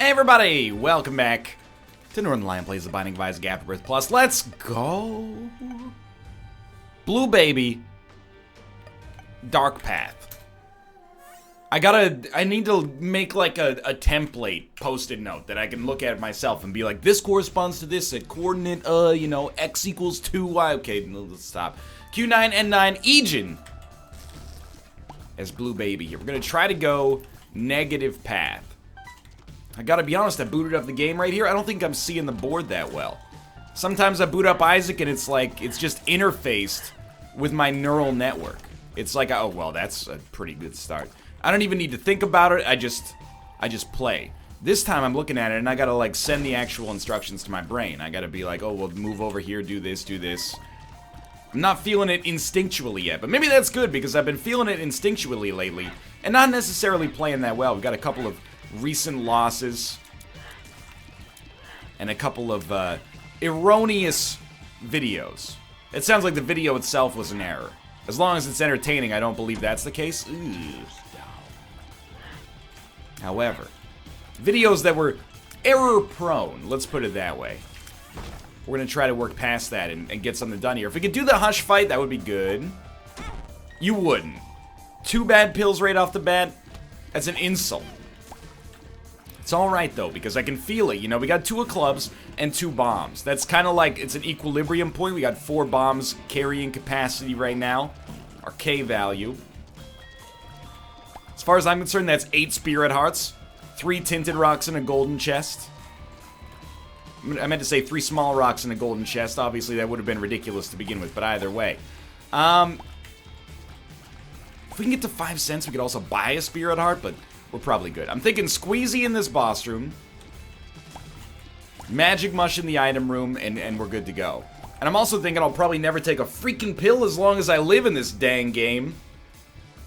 Hey everybody, welcome back to Northernlion Plays the Binding of Isaac Afterbirth Plus. Let's go! Blue Baby, Dark Path. I need to make like a template post-it note that I can look at myself and be like, this corresponds to this at coordinate, x equals 2y. Okay, let's stop. Q9, N9, Ejin as Blue Baby here. We're gonna try to go negative path. I gotta be honest, I booted up the game right here. I don't think I'm seeing the board that well. Sometimes I boot up Isaac and it's like, it's just interfaced with my neural network. It's like, oh, well, that's a pretty good start. I don't even need to think about it, I just play. This time I'm looking at it and I gotta like send the actual instructions to my brain. I gotta be like, oh, well, move over here, do this, do this. I'm not feeling it instinctually yet, but maybe that's good because I've been feeling it instinctually lately and not necessarily playing that well. We've got a couple of recent losses and a couple of erroneous videos. It sounds like the video itself was an error. As long as it's entertaining, I don't believe that's the case. Ooh. However, videos that were error-prone, let's put it that way. We're going to try to work past that and get something done here. If we could do the hush fight, that would be good. You wouldn't. 2 bad pills right off the bat? That's an insult. It's alright though, because I can feel it. You know, we got 2 of clubs and 2 bombs. That's kind of like, it's an equilibrium point. We got 4 bombs carrying capacity right now. Our K value. As far as I'm concerned, that's 8 spirit hearts, 3 tinted rocks, and a golden chest. I meant to say 3 small rocks and a golden chest. Obviously, that would have been ridiculous to begin with, but either way. If we can get to 5 cents, we could also buy a spirit heart, but we're probably good. I'm thinking Squeezy in this boss room, Magic Mush in the item room, and we're good to go. And I'm also thinking I'll probably never take a freaking pill as long as I live in this dang game.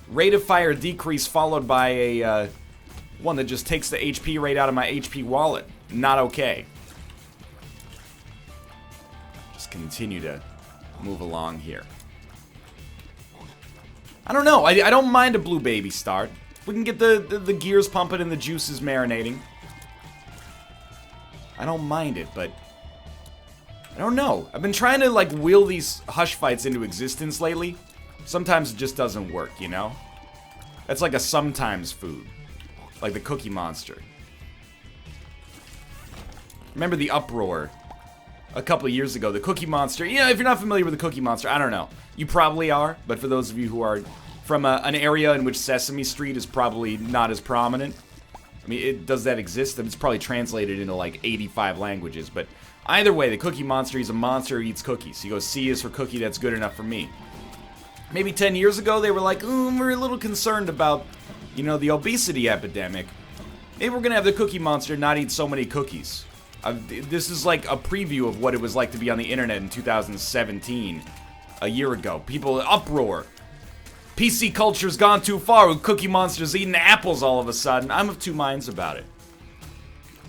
Rate of fire decrease followed by a one that just takes the HP rate out of my HP wallet. Not okay. Just continue to move along here. I don't know. I don't mind a Blue Baby start. We can get the gears pumping and the juices marinating. I don't mind it, but I don't know. I've been trying to like will these hush fights into existence lately. Sometimes it just doesn't work, you know? That's like a sometimes food. Like the Cookie Monster. Remember the uproar a couple of years ago? The Cookie Monster. Yeah, if you're not familiar with the Cookie Monster, I don't know. You probably are, but for those of you who are from an area in which Sesame Street is probably not as prominent. I mean, does that exist? It's probably translated into like 85 languages, but either way, the Cookie Monster, he's a monster who eats cookies. He goes, C is for cookie, that's good enough for me. Maybe 10 years ago, they were like, we're a little concerned about, you know, the obesity epidemic. Maybe we're gonna have the Cookie Monster not eat so many cookies. This is like a preview of what it was like to be on the internet in 2017, a year ago. People, uproar. PC culture's gone too far with Cookie Monsters eating apples all of a sudden. I'm of 2 minds about it.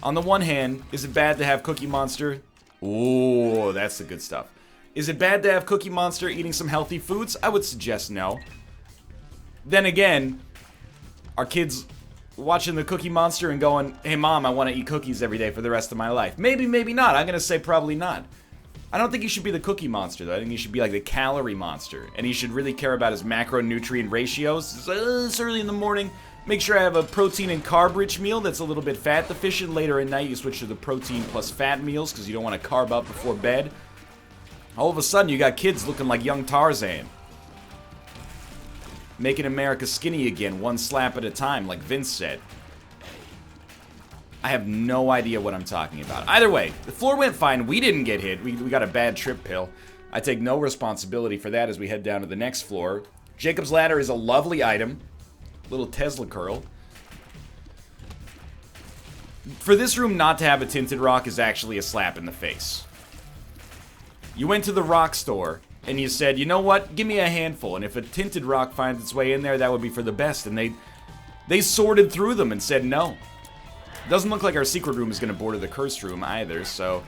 On the one hand, is it bad to have Cookie Monster? Ooh, that's the good stuff. Is it bad to have Cookie Monster eating some healthy foods? I would suggest no. Then again, are kids watching the Cookie Monster and going, hey mom, I want to eat cookies every day for the rest of my life? Maybe, maybe not. I'm going to say probably not. I don't think he should be the Cookie Monster, though. I think he should be like the Calorie Monster. And he should really care about his macronutrient ratios. It's early in the morning. Make sure I have a protein and carb-rich meal that's a little bit fat deficient. Later at night, you switch to the protein plus fat meals because you don't want to carb up before bed. All of a sudden, you got kids looking like young Tarzan. Making America skinny again, one slap at a time, like Vince said. I have no idea what I'm talking about. Either way, the floor went fine. We didn't get hit. We got a bad trip pill. I take no responsibility for that as we head down to the next floor. Jacob's Ladder is a lovely item. Little Tesla curl. For this room not to have a tinted rock is actually a slap in the face. You went to the rock store and you said, you know what? Give me a handful. And if a tinted rock finds its way in there, that would be for the best. And they sorted through them and said no. Doesn't look like our secret room is going to border the cursed room either, so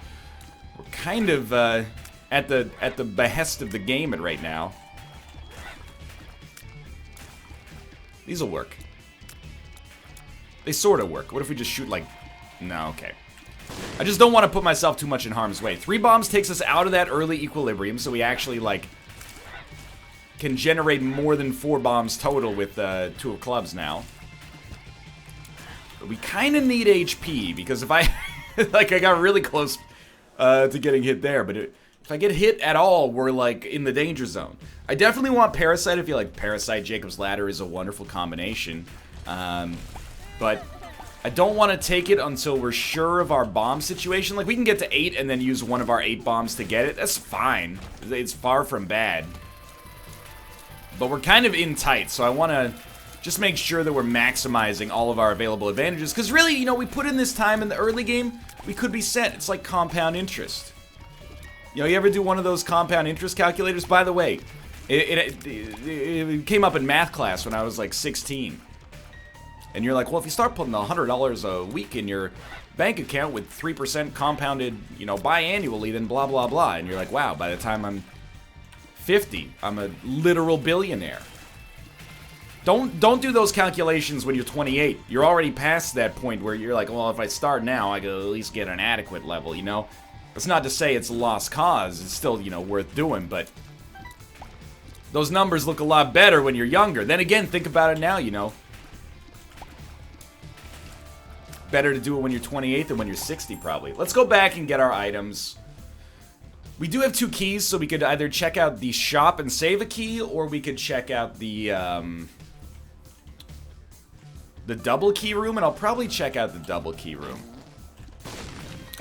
we're kind of at the behest of the game right now. These'll work. They sort of work. What if we just shoot like No, okay. I just don't want to put myself too much in harm's way. 3 bombs takes us out of that early equilibrium, so we actually, like, can generate more than 4 bombs total with 2 of clubs now. But we kind of need HP, because if I... like, I got really close to getting hit there, but if I get hit at all, we're, like, in the danger zone. I definitely want Parasite. I feel like Parasite, Jacob's Ladder is a wonderful combination. But I don't want to take it until we're sure of our bomb situation. Like, we can get to 8 and then use one of our 8 bombs to get it. That's fine. It's far from bad. But we're kind of in tight, so I want to just make sure that we're maximizing all of our available advantages. Because really, you know, we put in this time in the early game, we could be set. It's like compound interest. You know, you ever do one of those compound interest calculators? By the way, it came up in math class when I was like 16. And you're like, well, if you start putting $100 a week in your bank account with 3% compounded, you know, biannually, then blah, blah, blah. And you're like, wow, by the time I'm 50, I'm a literal billionaire. Don't do those calculations when you're 28. You're already past that point where you're like, well, if I start now, I could at least get an adequate level, you know? That's not to say it's a lost cause. It's still, you know, worth doing, but those numbers look a lot better when you're younger. Then again, think about it now, you know. Better to do it when you're 28 than when you're 60, probably. Let's go back and get our items. We do have 2 keys, so we could either check out the shop and save a key, or we could check out the double key room, and I'll probably check out the double key room.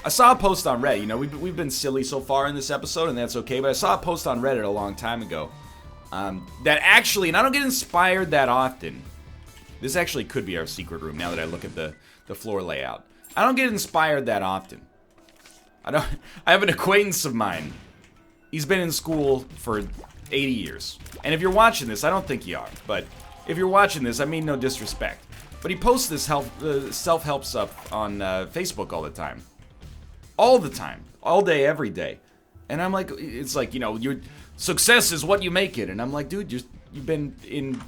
I saw a post on Reddit. You know, we've been silly so far in this episode, and that's okay, but I saw a post on Reddit a long time ago that actually, and I don't get inspired that often. This actually could be our secret room now that I look at the floor layout. I don't get inspired that often. I have an acquaintance of mine. He's been in school for 80 years. And if you're watching this, I don't think you are, but if you're watching this, I mean no disrespect. But he posts this self-help stuff on Facebook all the time. All the time. All day, every day. And I'm like, it's like, you know, your success is what you make it. And I'm like, dude, you've been in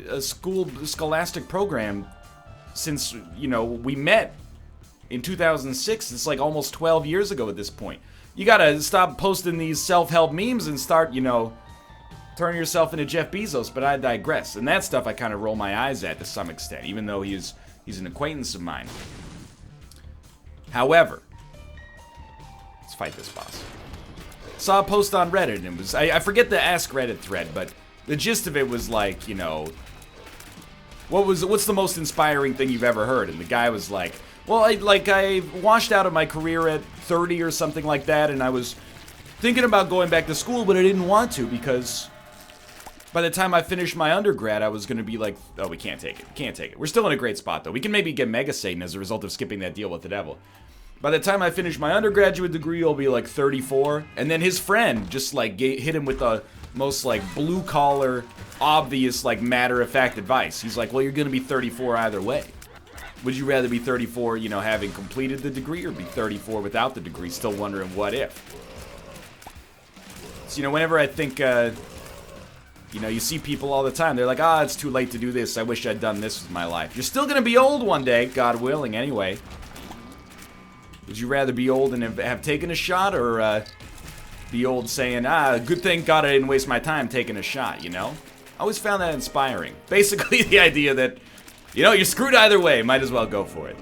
a scholastic program since, you know, we met in 2006. It's like almost 12 years ago at this point. You gotta stop posting these self-help memes and start, you know, turning yourself into Jeff Bezos, but I digress. And that stuff I kind of roll my eyes at to some extent, even though he's an acquaintance of mine. However, let's fight this boss. Saw a post on Reddit, and it was, I forget the Ask Reddit thread, but the gist of it was like, you know, what's the most inspiring thing you've ever heard? And the guy was like, well, I washed out of my career at 30 or something like that, and I was thinking about going back to school, but I didn't want to because by the time I finished my undergrad, I was going to be like, oh, we can't take it. We can't take it. We're still in a great spot, though. We can maybe get Mega Satan as a result of skipping that deal with the devil. By the time I finish my undergraduate degree, I'll be like 34. And then his friend just like hit him with the most like blue collar, obvious, like matter-of-fact advice. He's like, well, you're going to be 34 either way. Would you rather be 34, you know, having completed the degree, or be 34 without the degree, still wondering what if? So, you know, whenever I think, you know, you see people all the time, they're like, ah, it's too late to do this. I wish I'd done this with my life. You're still going to be old one day, God willing, anyway. Would you rather be old and have taken a shot, or be old saying, ah, good thing God I didn't waste my time taking a shot, you know? I always found that inspiring. Basically the idea that, you know, you're screwed either way, might as well go for it.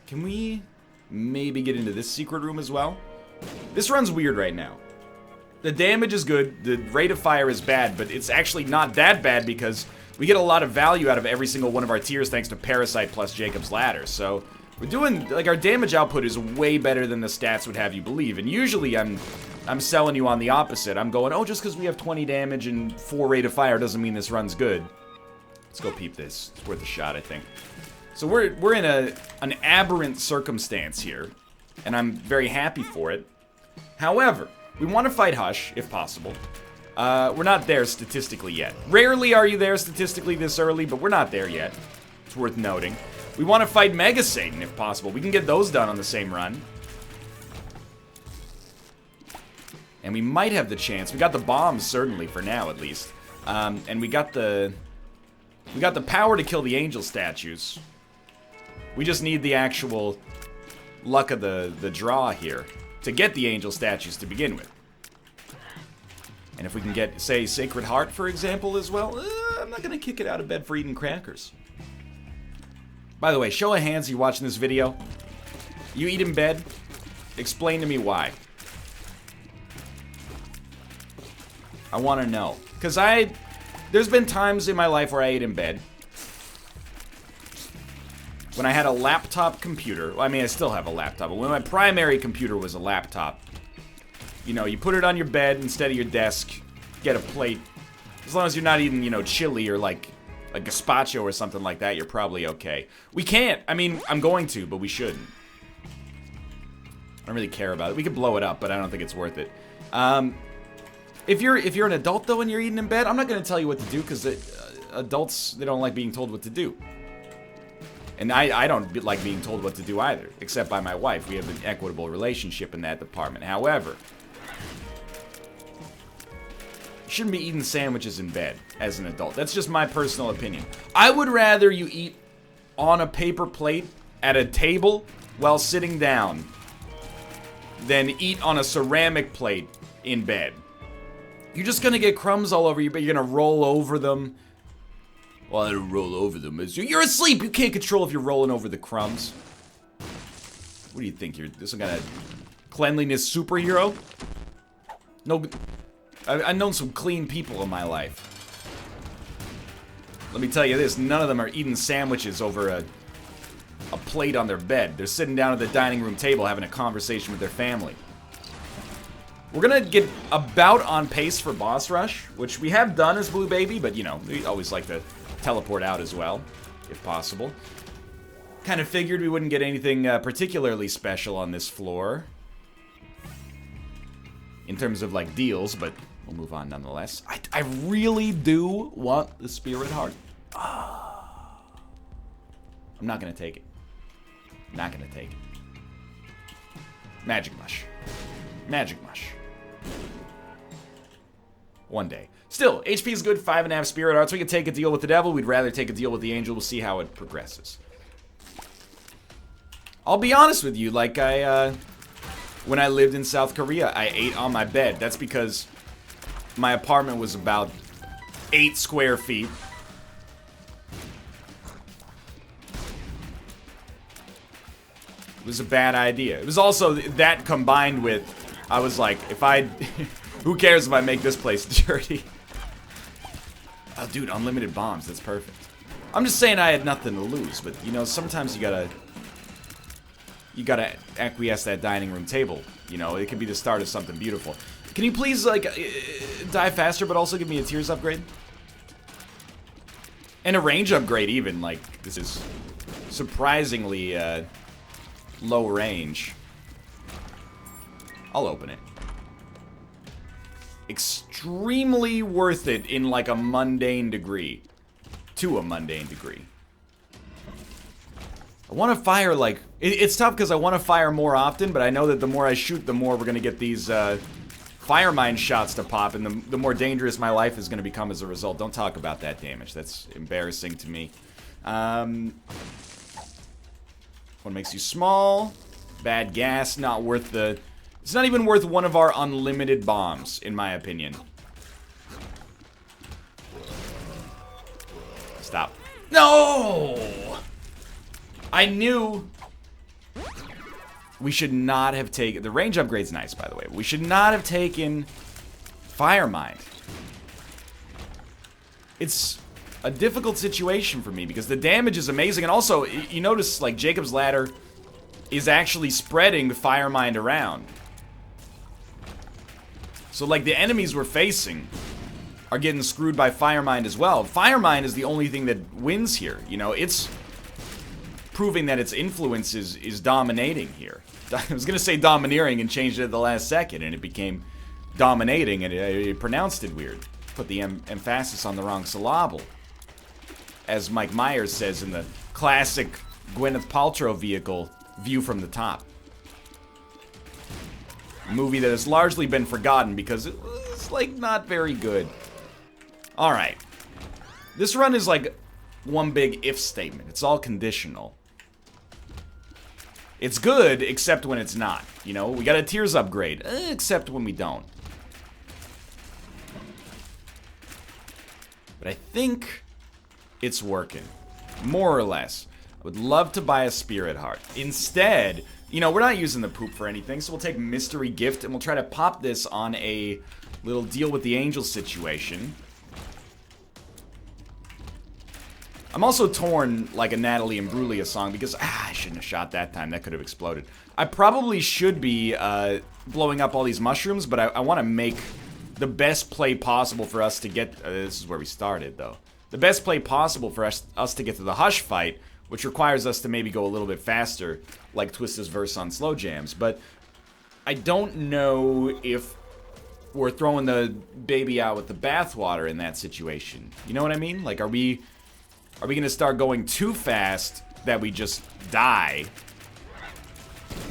Can we maybe get into this secret room as well? This run's weird right now. The damage is good, the rate of fire is bad, but it's actually not that bad because we get a lot of value out of every single one of our tiers thanks to Parasite plus Jacob's Ladder. So we're doing, like, our damage output is way better than the stats would have you believe. And usually I'm selling you on the opposite. I'm going, oh, just because we have 20 damage and 4 rate of fire doesn't mean this run's good. Let's go peep this. It's worth a shot, I think. So we're in an aberrant circumstance here, and I'm very happy for it. However, we want to fight Hush, if possible. We're not there statistically yet. Rarely are you there statistically this early, but we're not there yet. It's worth noting. We want to fight Mega Satan, if possible. We can get those done on the same run. And we might have the chance. We got the bombs, certainly, for now, at least. And we got the We got the power to kill the angel statues. We just need the actual luck of the draw here to get the angel statues to begin with. And if we can get, say, Sacred Heart, for example, as well, I'm not going to kick it out of bed for eating crackers. By the way, show of hands, you watching this video? You eat in bed? Explain to me why. I want to know. Because there's been times in my life where I ate in bed. When I had a laptop computer, well, I mean, I still have a laptop, but when my primary computer was a laptop, you know, you put it on your bed instead of your desk, get a plate. As long as you're not eating, you know, chili or like a gazpacho or something like that, you're probably okay. We can't. I mean, I'm going to, but we shouldn't. I don't really care about it. We could blow it up, but I don't think it's worth it. If you're an adult, though, and you're eating in bed, I'm not going to tell you what to do, because adults, they don't like being told what to do. And I don't like being told what to do either, except by my wife. We have an equitable relationship in that department. However, you shouldn't be eating sandwiches in bed as an adult. That's just my personal opinion. I would rather you eat on a paper plate at a table while sitting down than eat on a ceramic plate in bed. You're just gonna get crumbs all over you, but you're gonna roll over them. Well, I don't roll over them. You're asleep. You can't control if you're rolling over the crumbs. What do you think? You're some kind of cleanliness superhero? No, I've known some clean people in my life. Let me tell you this, none of them are eating sandwiches over a plate on their bed. They're sitting down at the dining room table having a conversation with their family. We're gonna get about on pace for boss rush, which we have done as Blue Baby, but you know, we always like to teleport out as well, if possible. Kind of figured we wouldn't get anything particularly special on this floor in terms of like deals, but we'll move on nonetheless. I really do want the Spirit Heart. I'm not gonna take it. Not gonna take it. Magic Mush. Magic Mush. One day. Still, HP is good, 5.5 Spirit Hearts. We can take a deal with the devil. We'd rather take a deal with the angel. We'll see how it progresses. I'll be honest with you, like when I lived in South Korea, I ate on my bed. That's because my apartment was about 8 square feet. It was a bad idea. It was also that combined with, I was like, who cares if I make this place dirty? Oh, dude, unlimited bombs. That's perfect. I'm just saying I had nothing to lose, but, you know, sometimes you gotta acquiesce that dining room table. You know, it could be the start of something beautiful. Can you please, like, die faster, but also give me a tears upgrade? And a range upgrade, even. Like, this is surprisingly, low range. I'll open it. Extremely worth it in like a mundane degree. To a mundane degree. I want to fire like... It's tough because I want to fire more often, but I know that the more I shoot, the more we're going to get these fire mine shots to pop, and the more dangerous my life is going to become as a result. Don't talk about that damage. That's embarrassing to me. One makes you small. Bad gas, not worth the... It's not even worth one of our unlimited bombs, in my opinion. Stop. No! I knew we should not have taken... The range upgrade's nice, by the way. But we should not have taken Fire Mine. It's a difficult situation for me because the damage is amazing. And also, you notice, like, Jacob's Ladder is actually spreading Fire Mine around. So, like, the enemies we're facing are getting screwed by Fire Mine as well. Fire Mine is the only thing that wins here. You know, it's proving that its influence is dominating here. I was going to say domineering and changed it at the last second, and it became dominating, and it pronounced it weird. Put the emphasis on the wrong syllable. As Mike Myers says in the classic Gwyneth Paltrow vehicle, View from the Top. A movie that has largely been forgotten because it's, like, not very good. Alright. This run is, like, one big if statement. It's all conditional. It's good, except when it's not. You know, we got a tiers upgrade, except when we don't. But I think it's working, more or less. I would love to buy a spirit heart. Instead, you know, we're not using the poop for anything, so we'll take mystery gift and we'll try to pop this on a little deal with the angel situation. I'm also torn like a Natalie Imbruglia song because, I shouldn't have shot that time. That could have exploded. I probably should be blowing up all these mushrooms, but I want to make the best play possible for us to get... this is where we started, though. The best play possible for us to get to the Hush fight, which requires us to maybe go a little bit faster, like Twista's verse on slow jams. But I don't know if we're throwing the baby out with the bathwater in that situation. You know what I mean? Like, are we gonna start going too fast that we just die?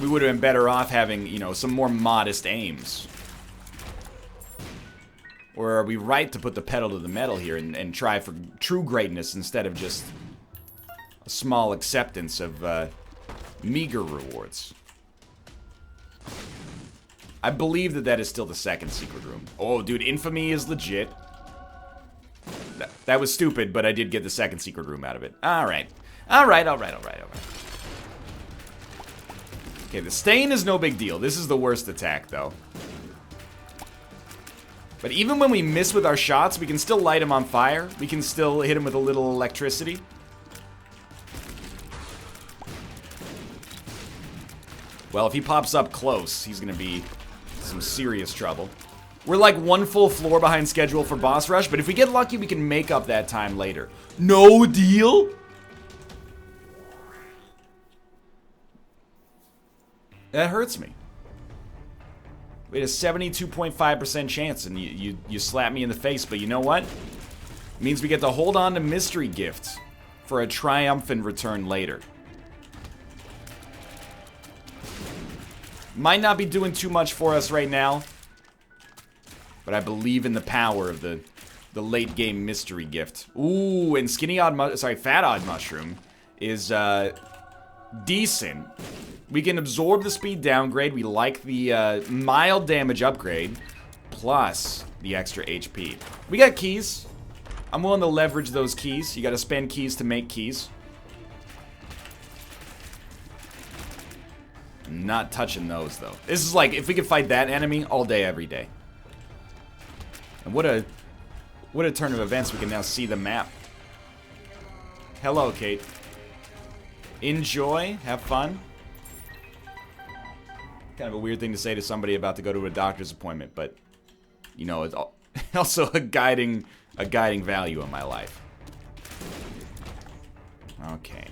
We would have been better off having, you know, some more modest aims. Or are we right to put the pedal to the metal here and try for true greatness instead of just a small acceptance of meager rewards? I believe that is still the second secret room. Oh, dude, infamy is legit. That was stupid, but I did get the second secret room out of it. Alright. Alright. Okay, the stain is no big deal. This is the worst attack, though. But even when we miss with our shots, we can still light him on fire. We can still hit him with a little electricity. Well, if he pops up close, he's gonna be some serious trouble. We're like one full floor behind schedule for boss rush, but if we get lucky, we can make up that time later. No deal? That hurts me. We had a 72.5% chance, and you slap me in the face, but you know what? It means we get to hold on to mystery gifts for a triumphant return later. Might not be doing too much for us right now, but I believe in the power of the late game mystery gift. Ooh, and Fat Odd Mushroom is decent. We can absorb the speed downgrade. We like the mild damage upgrade, plus the extra HP. We got keys. I'm willing to leverage those keys. You gotta spend keys to make keys. I'm not touching those, though. This is like, if we could fight that enemy all day, every day. And what a turn of events. We can now see the map. Hello, Kate. Enjoy. Have fun. Kind of a weird thing to say to somebody about to go to a doctor's appointment, but you know, it's also a guiding value in my life. Okay.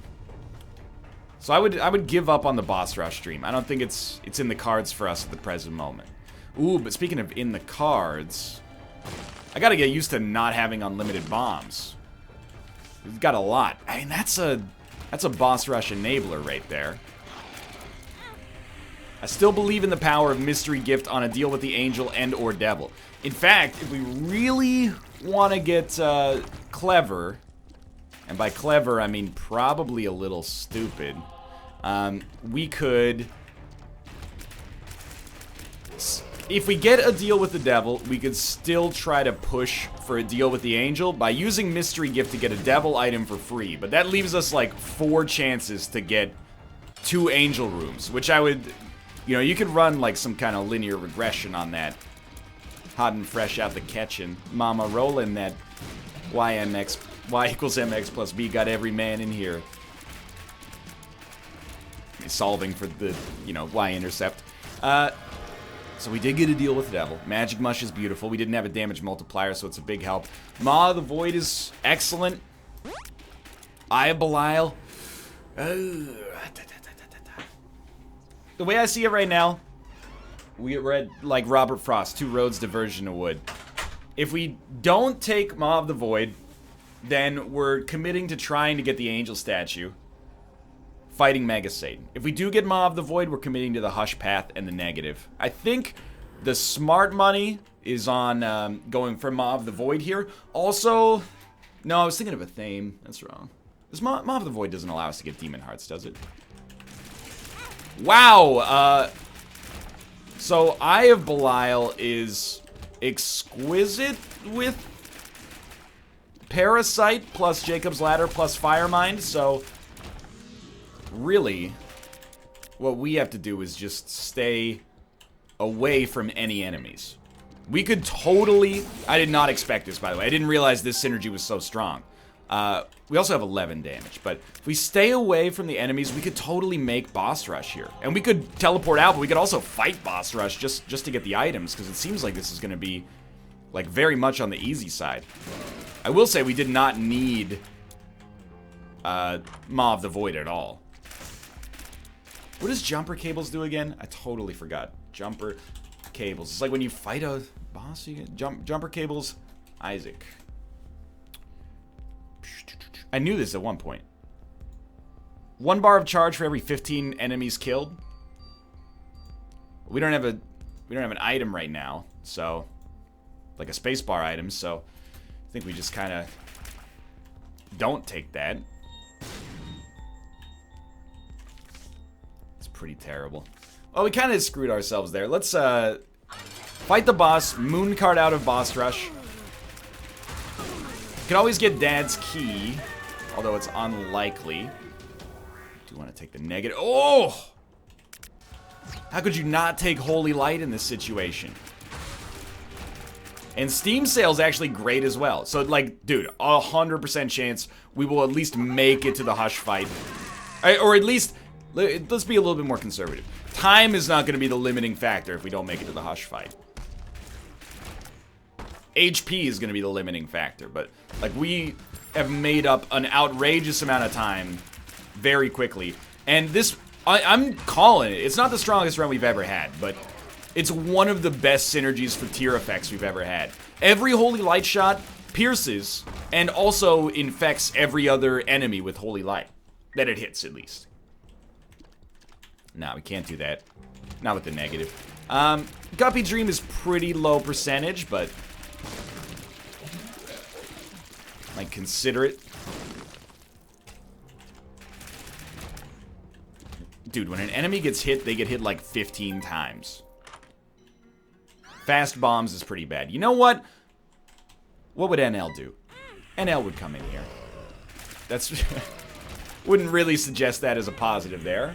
So I would give up on the boss rush stream. I don't think it's in the cards for us at the present moment. Ooh, but speaking of in the cards, I gotta get used to not having unlimited bombs. We've got a lot. I mean, that's a boss rush enabler right there. I still believe in the power of mystery gift on a deal with the angel and or devil. In fact, if we really want to get clever, and by clever I mean probably a little stupid, we could... If we get a deal with the devil, we could still try to push for a deal with the angel by using mystery gift to get a devil item for free. But that leaves us like 4 chances to get 2 angel rooms, which I would... You know, you could run like some kind of linear regression on that. Hot and fresh out the kitchen. Mama rolling that y equals mx plus b. Got every man in here. Solving for the, you know, y-intercept. So we did get a deal with the devil. Magic Mush is beautiful. We didn't have a damage multiplier, so it's a big help. Maw of the Void is excellent. Eye of Belial. The way I see it right now, we're at, like Robert Frost, 2 roads, diversion of wood. If we don't take Maw of the Void, then we're committing to trying to get the angel statue, fighting Mega Satan. If we do get Maw of the Void, we're committing to the Hush Path and the negative. I think the smart money is on going for Maw of the Void here. Also, No, I was thinking of a theme. That's wrong. This Maw of the Void doesn't allow us to get Demon Hearts, does it? Wow! So Eye of Belial is exquisite with Parasite plus Jacob's Ladder plus Firemind, so really what we have to do is just stay away from any enemies. We could totally... I did not expect this, by the way. I didn't realize this synergy was so strong. We also have 11 damage, but if we stay away from the enemies, we could totally make boss rush here. And we could teleport out, but we could also fight boss rush just to get the items, because it seems like this is going to be, like, very much on the easy side. I will say we did not need Maw of the Void at all. What does jumper cables do again? I totally forgot. Jumper cables. It's like when you fight a boss, you get jumper cables. Isaac. I knew this at one point. 1 bar of charge for every 15 enemies killed. We don't have an item right now, so like a spacebar item, so I think we just kind of don't take that. It's pretty terrible. Well, we kind of screwed ourselves there. Let's fight the boss, moon card out of boss rush. Can always get Dad's key, although it's unlikely. Do want to take the negative. Oh! How could you not take Holy Light in this situation? And Steam Sale's actually great as well. So, like, dude, 100% chance we will at least make it to the Hush fight. Or at least, let's be a little bit more conservative. Time is not going to be the limiting factor if we don't make it to the Hush fight. HP is going to be the limiting factor, but like we have made up an outrageous amount of time very quickly, and this I'm calling it. It's not the strongest run we've ever had, but it's one of the best synergies for tier effects we've ever had. Every Holy Light shot pierces and also infects every other enemy with Holy Light that it hits, at least. No, we can't do that. Not with the negative. Guppy Dream is pretty low percentage, but like, consider it. Dude, when an enemy gets hit, they get hit like 15 times. Fast bombs is pretty bad. You know what? What would NL do? NL would come in here. That's... wouldn't really suggest that as a positive there.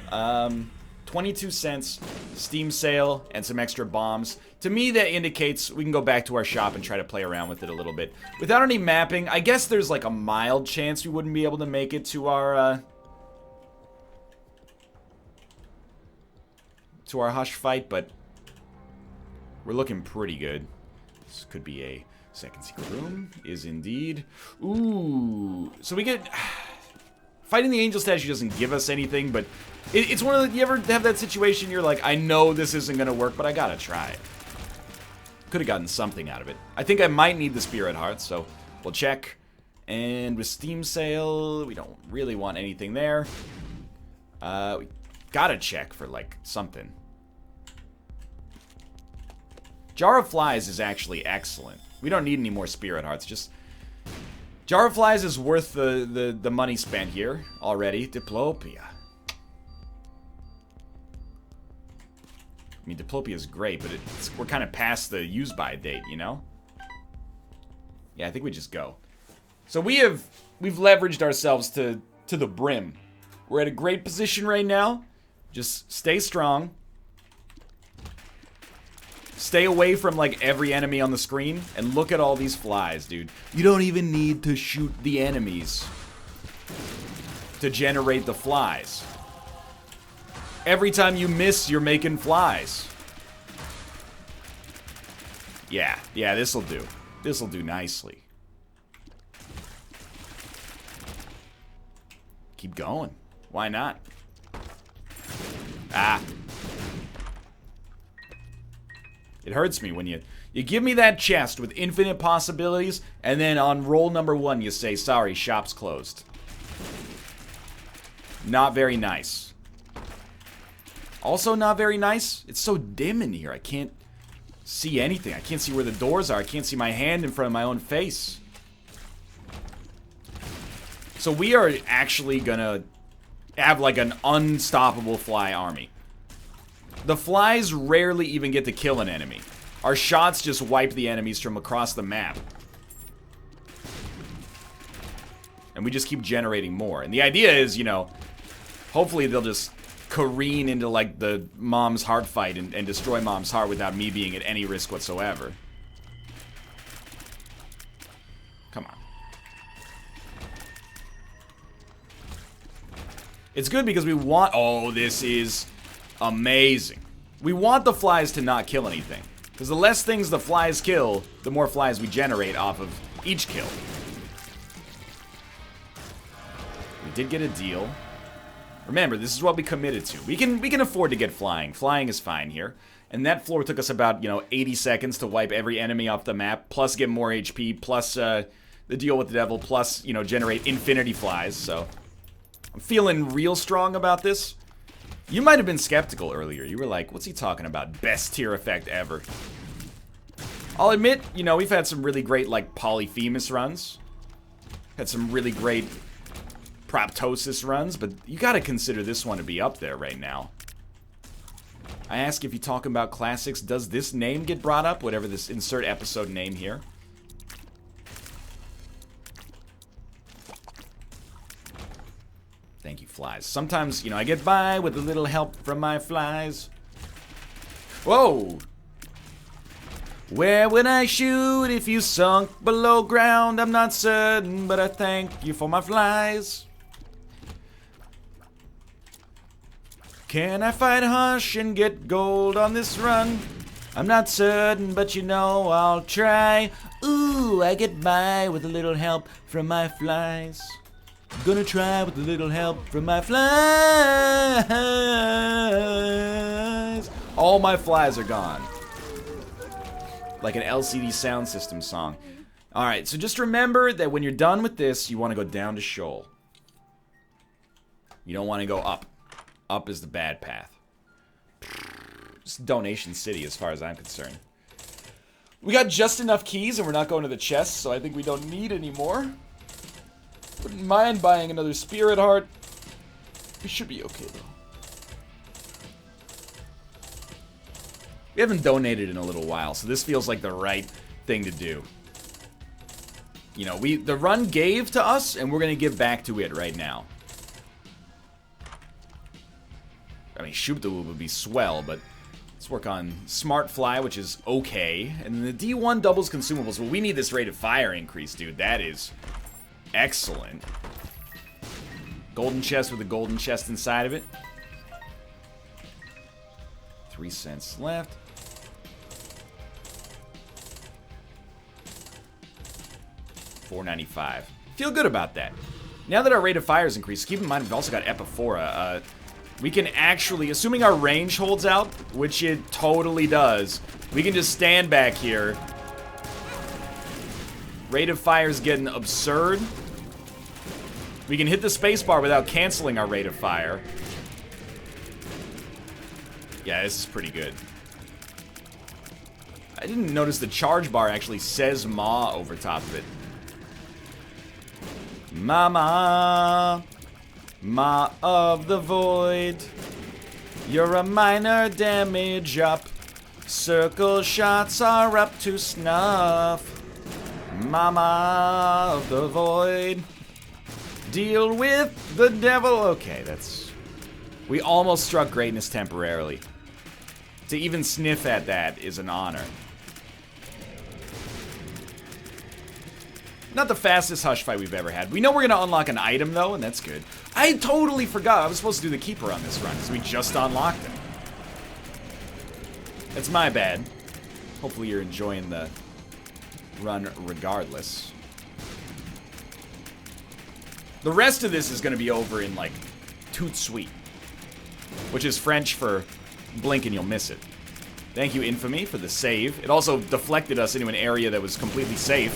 22 cents, Steam sale, and some extra bombs. To me, that indicates we can go back to our shop and try to play around with it a little bit. Without any mapping, I guess there's like a mild chance we wouldn't be able to make it to our Hush fight, but we're looking pretty good. This could be a second secret room. Is indeed. Ooh. So we get... Fighting the Angel statue doesn't give us anything, but it's one of the... You ever have that situation you're like, I know this isn't going to work, but I gotta try it. Could have gotten something out of it. I think I might need the Spirit Hearts, so we'll check. And with Steam Sale, we don't really want anything there. We gotta check for, like, something. Jar of Flies is actually excellent. We don't need any more Spirit Hearts, just... Jar of Flies is worth the money spent here already. Diplopia. I mean, Diplopia is great, but we're kind of past the use-by date, you know? Yeah, I think we just go. So we've leveraged ourselves to the brim. We're at a great position right now. Just stay strong. Stay away from, like, every enemy on the screen. And look at all these flies, dude. You don't even need to shoot the enemies to generate the flies. Every time you miss, you're making flies. Yeah, this'll do. This'll do nicely. Keep going. Why not? Ah. It hurts me when you give me that chest with infinite possibilities, and then on roll number 1 you say, sorry, shop's closed. Not very nice. Also not very nice, it's so dim in here, I can't see anything. I can't see where the doors are, I can't see my hand in front of my own face. So we are actually gonna have like an unstoppable fly army. The flies rarely even get to kill an enemy. Our shots just wipe the enemies from across the map. And we just keep generating more. And the idea is, you know, hopefully they'll just careen into like the mom's heart fight and destroy mom's heart without me being at any risk whatsoever. Come on. It's good because we want... Oh, this is amazing. We want the flies to not kill anything. Because the less things the flies kill, the more flies we generate off of each kill. We did get a deal. Remember, this is what we committed to. We can afford to get flying. Flying is fine here. And that floor took us about, you know, 80 seconds to wipe every enemy off the map, plus get more HP, plus the deal with the devil, plus, you know, generate infinity flies, so... I'm feeling real strong about this. You might have been skeptical earlier. You were like, what's he talking about? Best tier effect ever. I'll admit, you know, we've had some really great, like, Polyphemus runs. Had some really great Proptosis runs, but you gotta consider this one to be up there right now. I ask if you talk about classics, does this name get brought up? Whatever this insert episode name here. Thank you, flies. Sometimes, you know, I get by with a little help from my flies. Whoa! Where would I shoot if you sunk below ground? I'm not certain, but I thank you for my flies. Can I fight Hush and get gold on this run? I'm not certain, but you know I'll try. Ooh, I get by with a little help from my flies. Gonna try with a little help from my flies. All my flies are gone. Like an LCD sound system song. Alright, so just remember that when you're done with this, you want to go down to Sheol. You don't want to go up. Up is the bad path. It's Donation City as far as I'm concerned. We got just enough keys and we're not going to the chest, so I think we don't need any more. Wouldn't mind buying another spirit heart. We should be okay, though. We haven't donated in a little while, so this feels like the right thing to do. You know, the run gave to us, and we're going to give back to it right now. I mean, Shoop the Whoop would be swell, but let's work on Smart Fly, which is okay. And then the D1 doubles consumables. Well, we need this rate of fire increase, dude. That is... excellent. Golden chest with a golden chest inside of it. 3 cents left. $4.95. Feel good about that. Now that our rate of fire is increased, keep in mind we've also got Epiphora. We can actually, assuming our range holds out, which it totally does, we can just stand back here. Rate of fire is getting absurd. We can hit the spacebar without canceling our rate of fire. Yeah, this is pretty good. I didn't notice the charge bar actually says Ma over top of it. Mama, Ma of the Void, you're a minor damage up. Circle shots are up to snuff. Mama of the Void, deal with the devil. Okay, that's... we almost struck greatness temporarily. To even sniff at that is an honor. Not the fastest Hush fight we've ever had. We know we're going to unlock an item, though, and that's good. I totally forgot I was supposed to do the Keeper on this run, because we just unlocked it. That's my bad. Hopefully you're enjoying the run regardless. The rest of this is going to be over in, like, tout suite. Which is French for blink and you'll miss it. Thank you, Infamy, for the save. It also deflected us into an area that was completely safe.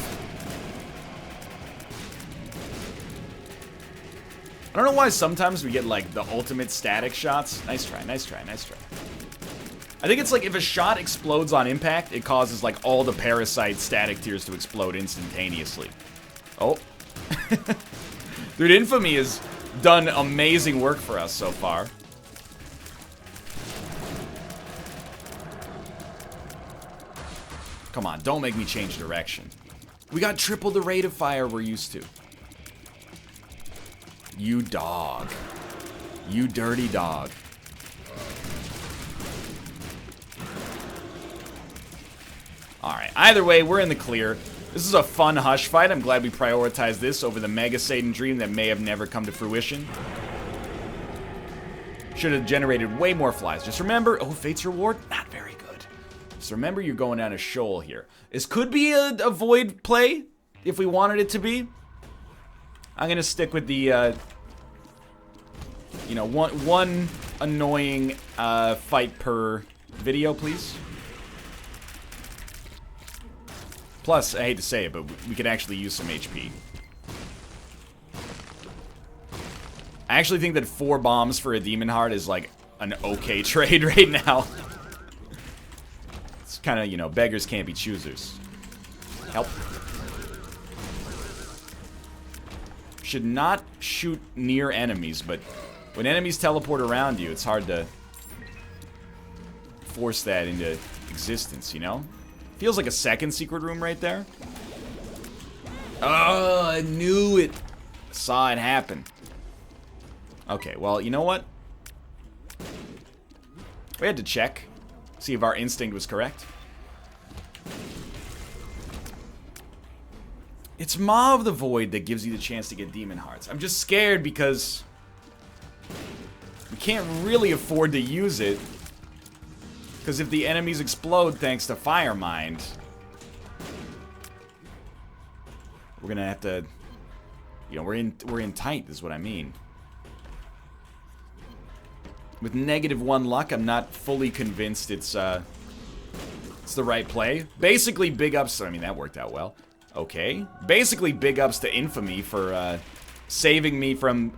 I don't know why sometimes we get, like, the ultimate static shots. Nice try, nice try, nice try. I think it's like if a shot explodes on impact, it causes, like, all the parasite static tiers to explode instantaneously. Oh. Dude, Infamy has done amazing work for us so far. Come on, don't make me change direction. We got triple the rate of fire we're used to. You dog. You dirty dog. Alright, either way, we're in the clear. This is a fun hush fight. I'm glad we prioritized this over the Mega Satan dream that may have never come to fruition. Should have generated way more flies. Just remember, oh, Fate's Reward? Not very good. Just remember you're going down a Sheol here. This could be a void play, if we wanted it to be. I'm going to stick with the, you know, one annoying fight per video, please. Plus, I hate to say it, but we could actually use some HP. I actually think that 4 bombs for a Demon Heart is like an okay trade right now. It's kind of, you know, beggars can't be choosers. Help. Should not shoot near enemies, but when enemies teleport around you, it's hard to force that into existence, you know? Feels like a second secret room right there. Oh, I knew it. Saw it happen. Okay, well, you know what? We had to check. See if our instinct was correct. It's Maw of the Void that gives you the chance to get Demon Hearts. I'm just scared because we can't really afford to use it. Because if the enemies explode thanks to Fire Mind, we're gonna have to, you know, we're in tight, is what I mean. With -1 luck, I'm not fully convinced it's the right play. Basically, big ups. I mean, that worked out well. Okay. Basically, big ups to Infamy for saving me from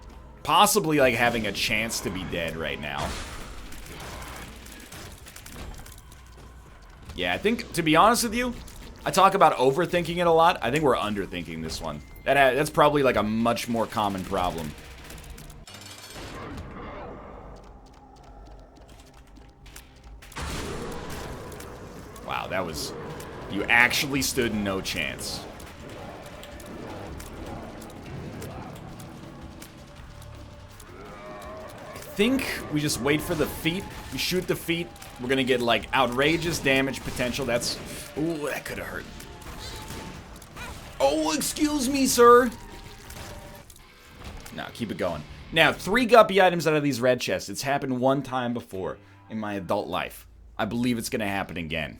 possibly like having a chance to be dead right now. Yeah, I think, to be honest with you, I talk about overthinking it a lot. I think we're underthinking this one. That's probably like a much more common problem. Wow, that was... You actually stood no chance. I think we just wait for the feet. We shoot the feet. We're gonna get, like, outrageous damage potential. That's... Ooh, that could have hurt. Oh, excuse me, sir. No, keep it going. Now, 3 Guppy items out of these red chests. It's happened one time before in my adult life. I believe it's gonna happen again.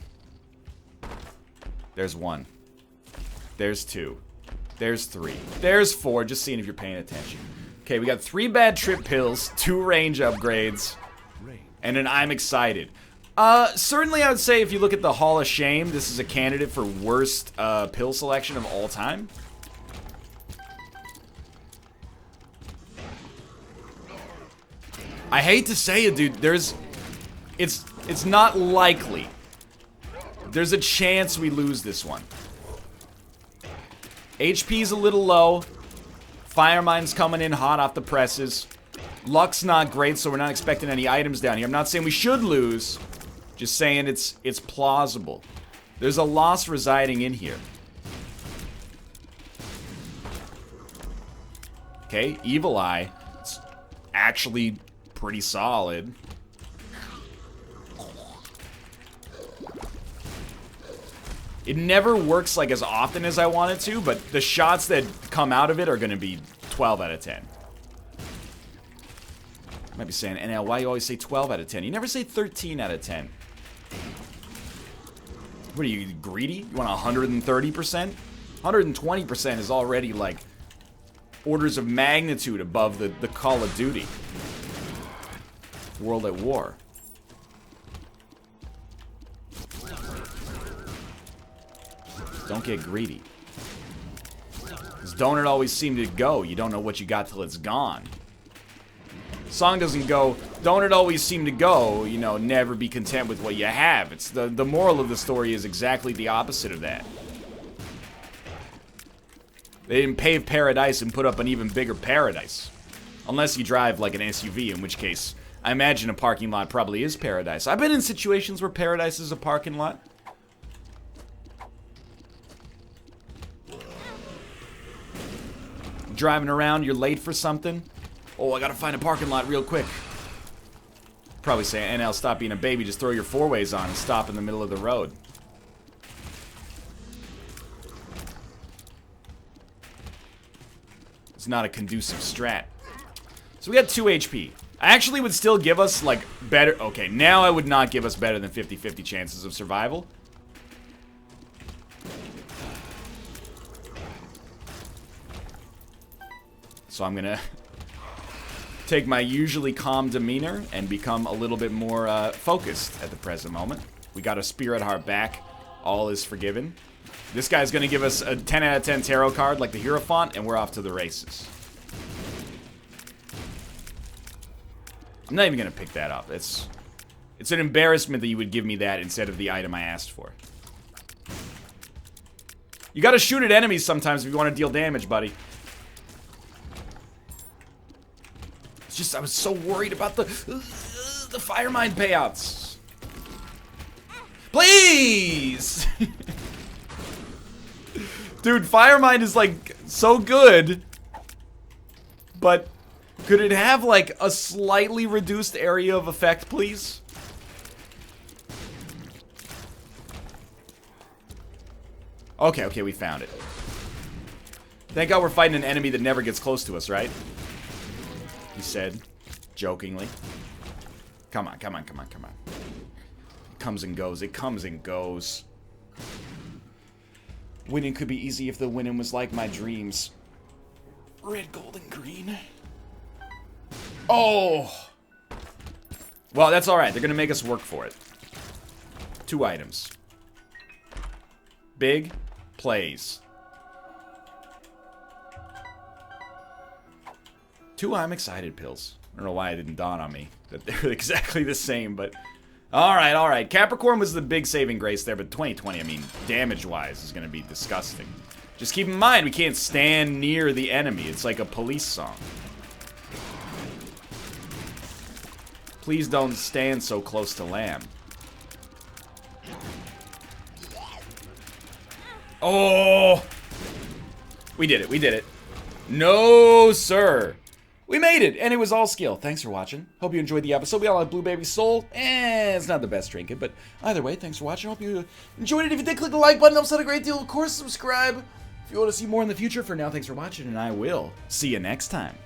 There's 1. There's 2. There's 3. There's 4, just seeing if you're paying attention. Okay, we got 3 bad trip pills, 2 range upgrades, and an I'm excited. Certainly I would say if you look at the Hall of Shame, this is a candidate for worst pill selection of all time. I hate to say it, dude, it's not likely. There's a chance we lose this one. HP's a little low. Fire Mind's coming in hot off the presses. Luck's not great, so we're not expecting any items down here. I'm not saying we should lose. Just saying it's plausible. There's a loss residing in here. Okay, Evil Eye. It's actually pretty solid. It never works like as often as I want it to, but the shots that come out of it are going to be 12 out of 10. I might be saying, NL, why you always say 12 out of 10? You never say 13 out of 10. What are you, greedy? You want 130%? 120% is already like orders of magnitude above the Call of Duty. World at War. Don't get greedy. Because don't it always seem to go? You don't know what you got till it's gone. Song doesn't go, don't it always seem to go, you know, never be content with what you have. It's the moral of the story is exactly the opposite of that. They didn't pave paradise and put up an even bigger paradise. Unless you drive like an SUV, in which case, I imagine a parking lot probably is paradise. I've been in situations where paradise is a parking lot. Driving around, you're late for something. Oh, I gotta find a parking lot real quick. Probably say, NL, stop being a baby, just throw your four-ways on and stop in the middle of the road. It's not a conducive strat. So we got 2 HP. I actually would still give us, like, better... Okay, now I would not give us better than 50-50 chances of survival. So I'm gonna take my usually calm demeanor and become a little bit more focused at the present moment. We got a Spirit Heart back. All is forgiven. This guy's gonna give us a 10 out of 10 tarot card like the Hierophant, and we're off to the races. I'm not even gonna pick that up. It's an embarrassment that you would give me that instead of the item I asked for. You gotta shoot at enemies sometimes if you want to deal damage, buddy. It's just, I was so worried about the fire mine payouts. Please! Dude, fire mine is like so good. But could it have like a slightly reduced area of effect, please? Okay, we found it. Thank God we're fighting an enemy that never gets close to us, right? He said, jokingly. Come on. It comes and goes. It comes and goes. Winning could be easy if the winning was like my dreams. Red, gold, and green. Oh! Well, that's alright. They're gonna make us work for it. 2 items. Big plays. 2 I'm excited pills. I don't know why it didn't dawn on me that they're exactly the same, but... Alright. Capricorn was the big saving grace there, but 2020, I mean, damage-wise is gonna be disgusting. Just keep in mind, we can't stand near the enemy. It's like a police song. Please don't stand so close to Lamb. Oh! We did it. No, sir. We made it, and it was all skill. Thanks for watching. Hope you enjoyed the episode. We all have Blue Baby Soul. It's not the best trinket, but either way, thanks for watching. Hope you enjoyed it. If you did, click the like button. Helps out a great deal. Of course, subscribe if you want to see more in the future. For now, thanks for watching, and I will see you next time.